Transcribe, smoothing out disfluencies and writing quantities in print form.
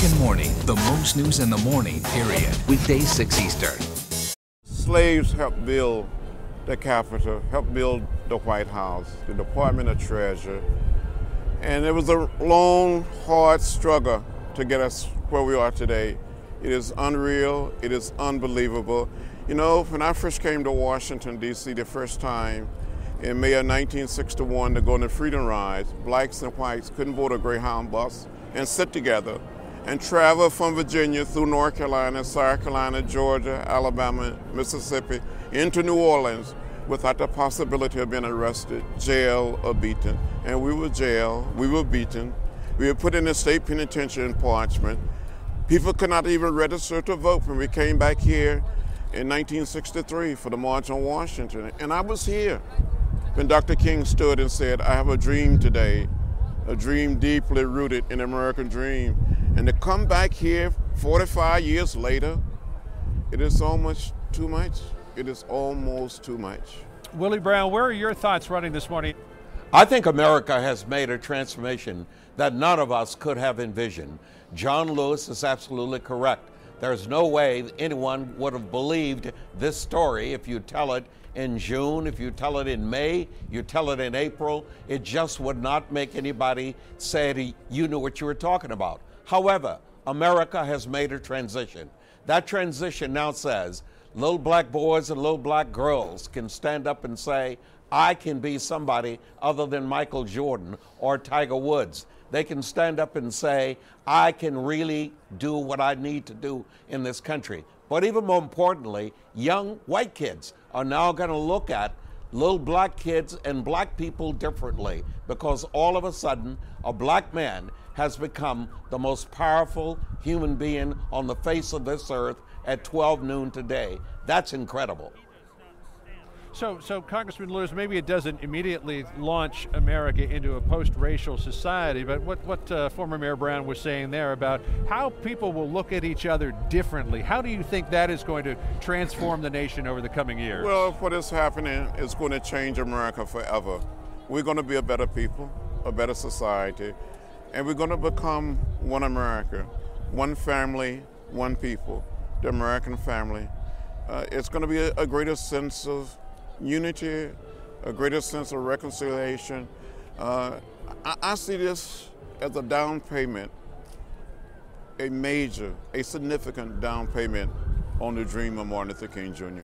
American Morning, the most news in the morning, period. Weekdays 6 Eastern. Slaves helped build the Capitol, helped build the White House, the Department of Treasury. And it was a long, hard struggle to get us where we are today. It is unreal. It is unbelievable. You know, when I first came to Washington, D.C. the first time in May of 1961 to go on the Freedom Rides, blacks and whites couldn't board a Greyhound bus and sit together and travel from Virginia through North Carolina, South Carolina, Georgia, Alabama, Mississippi, into New Orleans without the possibility of being arrested, jailed, or beaten. And we were jailed, we were beaten, we were put in the state penitentiary in Parchment. People could not even register to vote when we came back here in 1963 for the March on Washington. And I was here when Dr. King stood and said, I have a dream today, a dream deeply rooted in the American dream. And to come back here 45 years later, it is almost too much. It is almost too much. Willie Brown, where are your thoughts running this morning? I think America has made a transformation that none of us could have envisioned. John Lewis is absolutely correct. There's no way anyone would have believed this story if you tell it in June, if you tell it in May, you tell it in April. It just would not make anybody say you knew what you were talking about. However, America has made a transition. That transition now says little black boys and little black girls can stand up and say, I can be somebody other than Michael Jordan or Tiger Woods. They can stand up and say, I can really do what I need to do in this country. But even more importantly, young white kids are now going to look at little black kids and black people differently, because all of a sudden, a black man has become the most powerful human being on the face of this earth at 12 noon today. That's incredible. So Congressman Lewis, maybe it doesn't immediately launch America into a post-racial society, but what former Mayor Brown was saying there about how people will look at each other differently, how do you think that is going to transform the nation over the coming years? Well, what is happening is going to change America forever. We're going to be a better people, a better society, and we're going to become one America, one family, one people, the American family. It's going to be a greater sense of unity, a greater sense of reconciliation. I see this as a down payment, a significant down payment on the dream of Martin Luther King Jr.